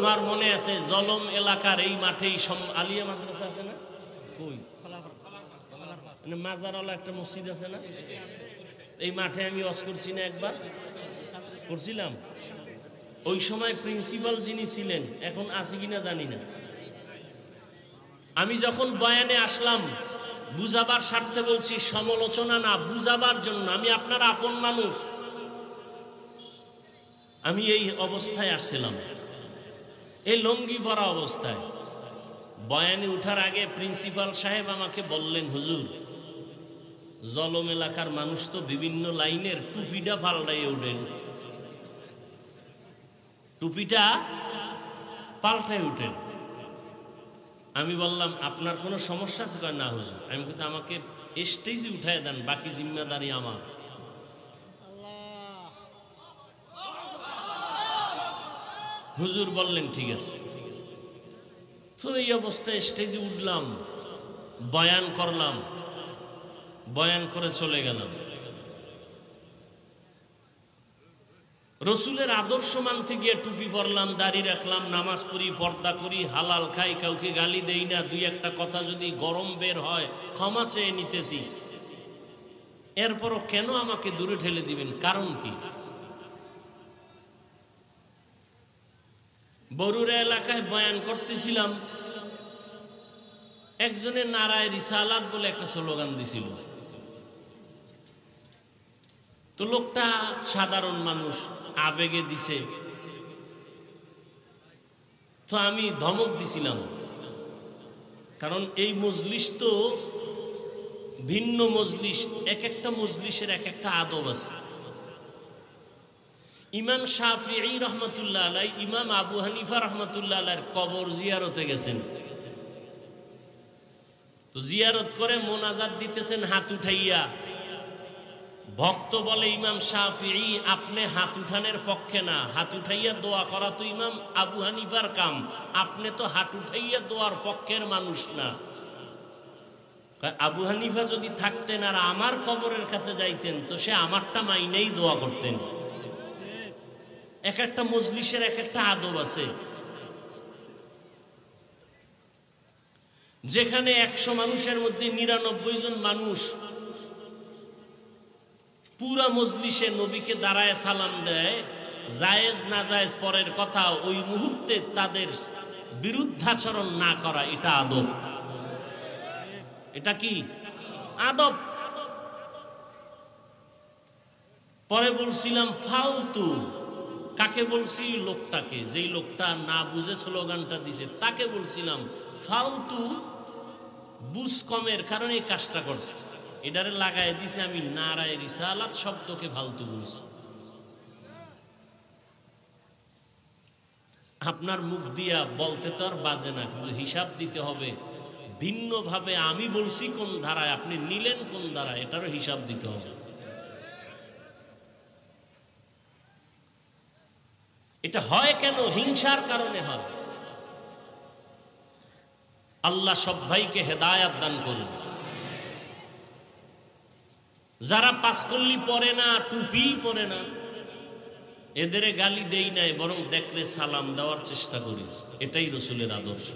আমার মনে আছে জলম এলাকার এই মাঠেই আলিয়া মাদ্রাসা আছে না, কই মানে মাজারওয়ালা একটা মসজিদ আছে না, এই মাঠে আমি ওয়াজ করছি না, একবার করছিলাম। ওই সময় প্রিন্সিপাল যিনি ছিলেন, এখন আছে কিনা জানি না, আমি যখন বয়ানে আসলাম বুঝাবার স্বার্থে বলছি, সমালোচনা না, বুঝাবার জন্য। আমি আপনার আপন মানুষ। আমি এই অবস্থায় আসছিলাম, এই লঙ্গি পরা অবস্থায়। বয়ানে উঠার আগে প্রিন্সিপাল সাহেব আমাকে বললেন, হুজুর জলম এলাকার মানুষ তো বিভিন্ন লাইনের টুপিটা পাল্টাইয়ে উঠেন, টুপিটা পাল্টাই উঠেন। আমি বললাম, আপনার কোনো সমস্যা আছে? না হুজুর। আমি কিন্তু আমাকে স্টেজে উঠায় দেন, বাকি জিম্মেদারি আমার। হুজুর বললেন ঠিক আছে। তো এই অবস্থায় স্টেজে উঠলাম, বয়ান করলাম, বয়ান করে চলে গেলাম। রসুলের আদর্শ মানতে গিয়ে টুপি পরলাম, দাড়ি রাখলাম, নামাজ পড়ি, পর্দা করি, হালাল খাই, কাউকে গালি দেই না, দুই একটা কথা যদি গরম বের হয় ক্ষমা চেয়ে নিতেছি। এরপরও কেন আমাকে দূরে ঠেলে দিবেন? কারণ কি? বরুড়া এলাকায় বয়ান করতেছিলাম, একজনের নারায় রিসালাত বলে একটা স্লোগান দিছিল। তো লোকটা সাধারণ মানুষ, আবেগে দিছে। তো আমি ধমক দিছিলাম, কারণ এই মজলিস তো ভিন্ন মজলিস, এক একটা মজলিসের এক একটা আদব আছে। ইমাম শাফিঈ রহমতুল্লাহ আলাই, ইমাম আবু হানিফা রহমতুল্লাহ আলাইর কবর জিয়ারতে গেছেন। তো জিয়ারত করে মোনাজাত দিতেছেন হাত উঠাইয়া। ভক্ত বলে, ইমাম শাফিঈ আপনি হাত উঠানের পক্ষে না, হাত উঠাইয়া দোয়া করা তো ইমাম আবু হানিফার কাম, আপনি তো হাত উঠাইয়া দোয়ার পক্ষের মানুষ না। আবু হানিফা যদি থাকতেন আর আমার কবরের কাছে যাইতেন, তো সে আমারটা মাইনেই দোয়া করতেন। এক একটা মজলিসের এক একটা আদব আছে। যেখানে 100 মানুষের মধ্যে 99 জন মানুষ পুরা মজলিসে নবীকে দাঁড়ায় সালাম দেয়, জায়েজ না জায়েজ পরের কথা, ওই মুহূর্তে তাদের বিরুদ্ধাচরণ না করা, এটা আদব। এটা কি আদব? পরে বলছিলাম ফালতু। কাকে বলছি? লোকটাকে, যেই লোকটা না বুঝে স্লোগানটা দিছে তাকে বলছিলাম ফালতু। বুঝ কমের কারণে এই কাজটা করছে, এটারে লাগাই দিছে আমি নারায়ে রিসালাত শব্দকে ফালতু বলছি। আপনার মুখ দিয়া বলতে তো আর বাজে না, কিন্তু হিসাব দিতে হবে ভিন্নভাবে। আমি বলছি কোন ধারায়, আপনি নিলেন কোন ধারায়, এটারও হিসাব দিতে হবে। এটা হয় কেন? হিংসার কারণে হয়। আল্লাহ সব ভাইকে হেদায়াত দান করুন। যারা পাঁচকল্লি পরে না, টুপি পরে না, এদের গালি দেই নাই, বরং দেখলে সালাম দেওয়ার চেষ্টা করি। এটাই রসুলের আদর্শ।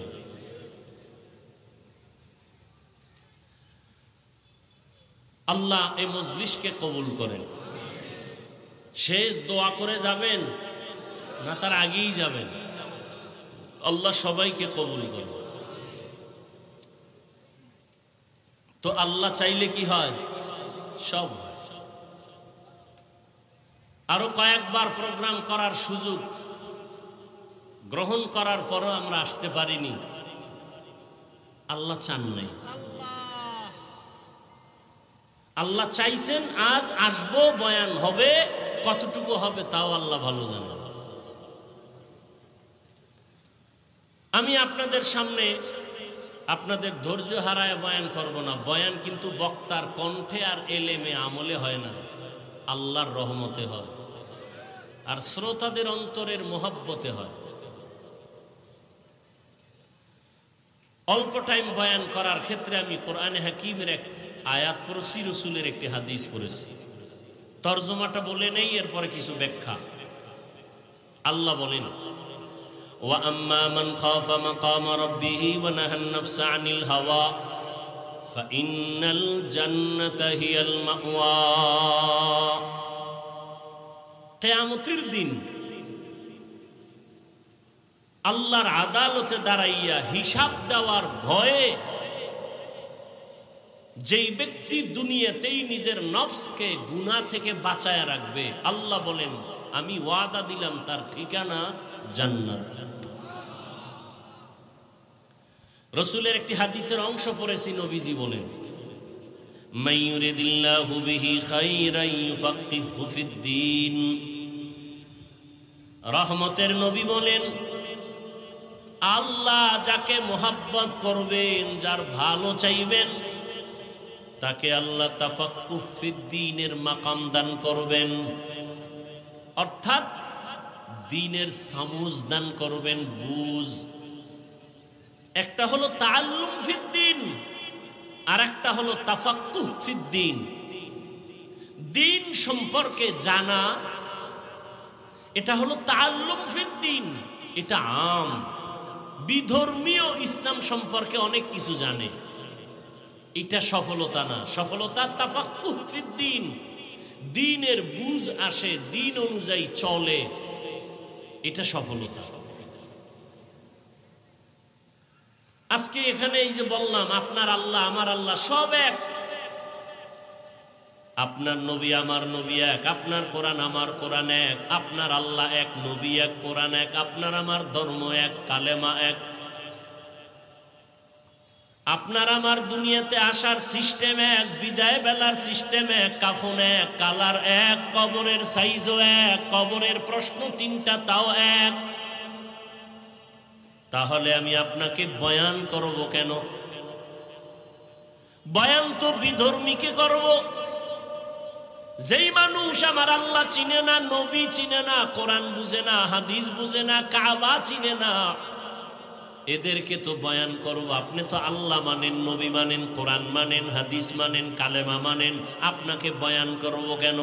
আল্লাহ এই মজলিসকে কবুল করেন। শেষ দোয়া করে যাবেন না তার আগেই যাবেন? আল্লাহ সবাইকে কবুল করেন। তো আল্লাহ চাইলে কি হয়? সব হয়। আরো কয়েকবার প্রোগ্রাম করার সুযোগ গ্রহণ করার পরও আমরা আসতে পারিনি। আল্লাহ চান নাই। আল্লাহ চাইছেন আজ আসবো, বয়ান হবে, কতটুকু হবে তাও আল্লাহ ভালো জানেন। আমি আপনাদের সামনে আপনাদের ধৈর্য হারায় বয়ান করব না। বয়ান কিন্তু বক্তার কণ্ঠে আর এলেমে আমলে হয় না, আল্লাহর রহমতে হয় আর শ্রোতাদের অন্তরের মোহাব্বতে হয়। অল্প টাইম বয়ান করার ক্ষেত্রে আমি কোরআনে হাকিমের এক আয়াত পড়েছি, রসুলের একটি হাদিস পড়েছি। তর্জমাটা বলে নেই, এরপরে কিছু ব্যাখ্যা। আল্লাহ বলেন, ওয়া আম্মা মান খাফা মাকাম রাব্বিহি ওয়া নাহান নাফসা আনিল হাওয়া ফাইন্নাল জান্নাতা হিয়াল মাওয়া। কিয়ামতের দিন আল্লাহর আদালতে দাঁড়াইয়া হিসাব দেওয়ার ভয়ে যেই ব্যক্তি দুনিয়াতেই নিজের নফসকে গুনাহ থেকে বাঁচায়া রাখবে, আল্লাহ বলেন আমি ওয়াদা দিলাম তার ঠিকানা জান্নাত। রাসূলের একটি হাদিসের অংশ পড়েছি, নবীজি বলেন মাইয়ুরিদিল্লাহু বিহি খাইরান ইউফাক্কিহু ফিদ্দীন। রহমতের নবী বলেন আল্লাহ যাকে মোহাব্বত করবেন, যার ভালো চাইবেন, তাকে আল্লাহ তাফাক্কুহ ফিদ্দীনের মাকাম দান করবেন, অর্থাৎ দ্বীনের সামুজ দান করবেন, বুঝ। একটা হলো তাআল্লুম ফিদ্দীন আর একটা হলো তাফাক্কুহ ফিদ্দীন। দ্বীন সম্পর্কে জানা, এটা হলো তাআল্লুম ফিদ্দীন, এটা আম। বিধর্মীয় ইসলাম সম্পর্কে অনেক কিছু জানে, এটা সফলতা না। সফলতা তাফাক্কুহ ফিদ্দীন, দ্বীনের বুঝ আসে, দ্বীন অনুযায়ী চলে, এটা সফলতা। আজকে এখানে এই যে বললাম আপনার আল্লাহ আমার আল্লাহ সব এক, আপনার নবী আমার নবী এক, আপনার কোরআন আমার কোরআন এক, আপনার আল্লাহ এক, নবী এক, কোরআন এক, আপনার আমার ধর্ম এক, কালেমা এক, আপনার আমার দুনিয়াতে আসার সিস্টেম এক, বিদায় বেলার সিস্টেম এক, কাফন এক, কালার এক, কবরের সাইজও এক, কবরের প্রশ্ন তিনটা তাও এক। তাহলে আমি আপনাকে বয়ান করব কেন? বয়ান তো বিধর্মীকে করব। যেই মানুষ আমার আল্লাহ চিনে না, নবী চিনে না, কোরআন বুঝে না, হাদিস বুঝে না, কাবা চিনে না, এদেরকে তো বয়ান করব। আপনি তো আল্লাহ মানেন, নবী মানেন, কোরআন মানেন, হাদিস মানেন, কালেমা মানেন, আপনাকে বয়ান করব কেন?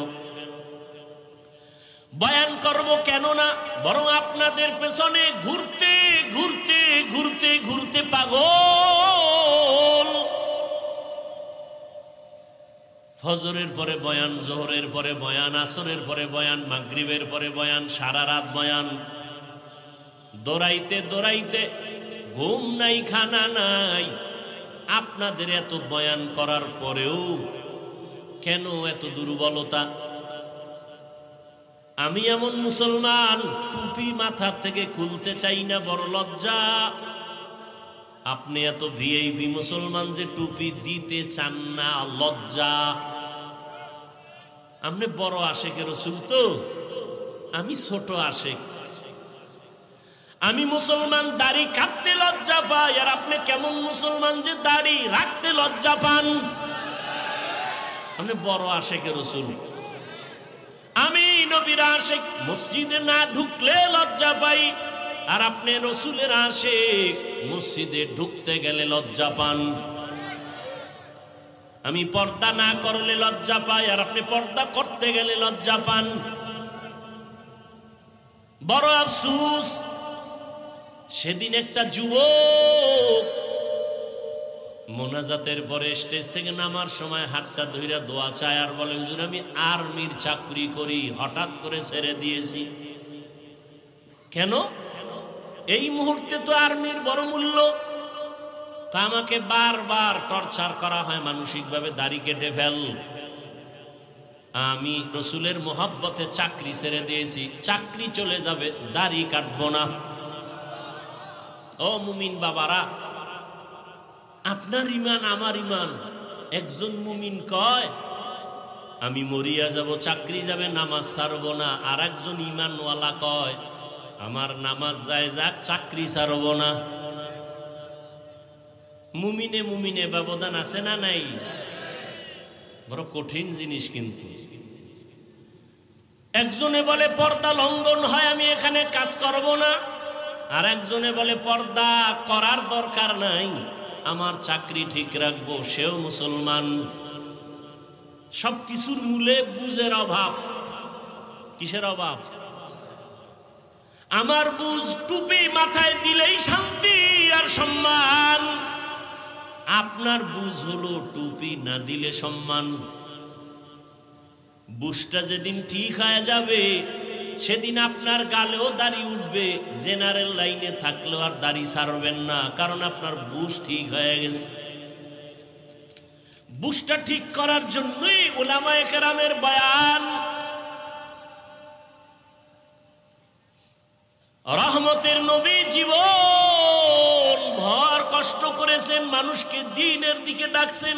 বয়ান করব কেন না, বরং আপনাদের পেছনে ঘুরতে ঘুরতে ঘুরতে ঘুরতে পাগল। ফজরের পরে বয়ান, জোহরের পরে বয়ান, আসরের পরে বয়ান, মাগরিবের পরে বয়ান, সারা রাত বয়ান, দৌড়াইতে দৌড়াইতে ঘুম নাই, খানা নাই। আপনাদের এত বয়ান করার পরেও কেন এত দুর্বলতা? আমি এমন মুসলমান টুপি মাথার থেকে খুলতে চাই না, বড় লজ্জা। আপনি এত ভিআইপি মুসলমান যে টুপি দিতে চান না, লজ্জা। আপনি বড় আশেকের রাসূল তো, আমি ছোট আশেক। আমি মুসলমান, দাড়ি কাটতে লজ্জা পাই, আর আপনি কেমন মুসলমান যে দাড়ি রাখতে লজ্জা পান? আপনি বড় আশেকের রাসূল। আমি নবীর আশেক, মসজিদে না ঢুকলে লজ্জা পাই, আর আপনি রাসূলের আশেক, মসজিদে ঢুকতে গেলে লজ্জা পান। আমি পর্দা না করলে লজ্জা পাই, আর আপনি পর্দা করতে গেলে লজ্জা পান। বড় আফসোস, সেদিন একটা যুবক মোনাজাতের পরে স্টেজ থেকে নামার সময় হাতটা ধইরা দোয়া চায়, আর বলে হুজুর আমি আর্মির চাকরি করি, হঠাৎ করে ছেড়ে দিয়েছি। কেন? এই মুহূর্তে তো আর্মির বড় মূল্য। তা আমাকে বারবার টর্চার করা হয় মানসিকভাবে, দাড়ি কেটে ফেল। আমি রাসূলের মোহাব্বতে চাকরি ছেড়ে দিয়েছি, চাকরি চলে যাবে, দাড়ি কাটবো না। ও মুমিন বাবারা, আপনার ইমান আমার ইমান। একজন মুমিন কয় আমি মরিয়া যাব, চাকরি যাবে, নামাজ ছাড়বো না। আর একজন ইমানওয়ালা কয় আমার নামাজ যায় যাক, চাকরি ছাড়বো না। মুমিনে মুমিনে ব্যবধান আছে না নাই? বড় কঠিন জিনিস। কিন্তু একজনে বলে পর্দা লঙ্ঘন হয়, আমি এখানে কাজ করব না। আর একজনে বলে পর্দা করার দরকার নাই, আমার চাকরি ঠিক রাখবো, সেও মুসলমান। সবকিছুর মূলে বুঝের অভাব। কিসের অভাব? আমার বুঝ টুপি মাথায় দিলেই শান্তি আর সম্মান, আপনার বুঝ হলো টুপি না দিলে সম্মান। বুঝটা যেদিন ঠিক হয়ে যাবে সেদিন আপনার গালেও দাড়ি উঠবে, জেনারেল লাইনে থাকলেও আর দাড়ি ছাড়বেন না, কারণ আপনার বুঝ ঠিক হয়ে গেছে। বুঝটা ঠিক করার জন্যই উলামায়ে কেরামের বয়ান। রহমতের নবী জীবন ভর কষ্ট করেছেন, মানুষকে দ্বীনের দিকে ডাকছেন।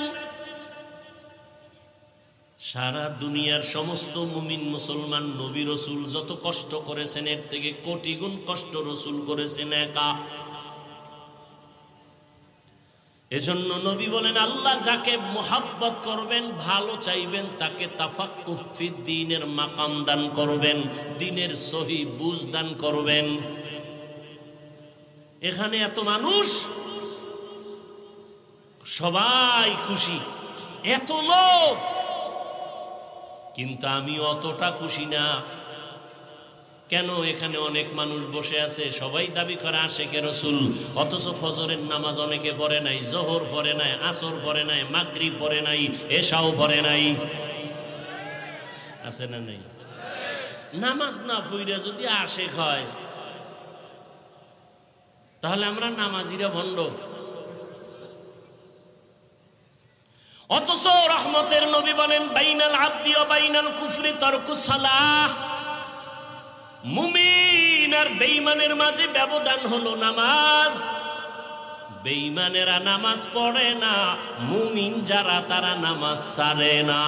সারা দুনিয়ার সমস্ত মুমিন মুসলমান নবী রসুল যত কষ্ট করেছেন এর থেকে কোটি গুণ কষ্ট রসুল করেছেন একা। এজন্য নবী বলেন, আল্লাহ যাকে মোহাব্বত করবেন, ভালো চাইবেন, তাকে তাফাক্কুহ ফিদ্দীনের মাকাম দান করবেন, দ্বীনের সহি বুঝ দান করবেন। এখানে এত মানুষ, সবাই খুশি, এত লোক, কিন্তু আমি অতটা খুশি না। কেন? এখানে অনেক মানুষ বসে আছে, সবাই দাবি করে আশেকে রসুল, অথচ ফজরের নামাজ অনেকে পড়ে নাই, জোহর পড়ে নাই, আসর পড়ে নাই, মাগরিব পড়ে নাই, এশাও পড়ে নাই। আছে না নাই? নামাজ না পড়া যদি আশেক হয় তাহলে আমরা নামাজিরা ভণ্ড। অথচ রহমতের নবী বলেন, বাইনাল আবদি ওয়া বাইনাল কুফরি তারকুস সালাহ। মুমিন আর বেঈমানের মাঝে ব্যবধান হলো নামাজ। বেঈমানেরা নামাজ পড়ে না, মুমিন যারা তারা নামাজ ছাড়ে না।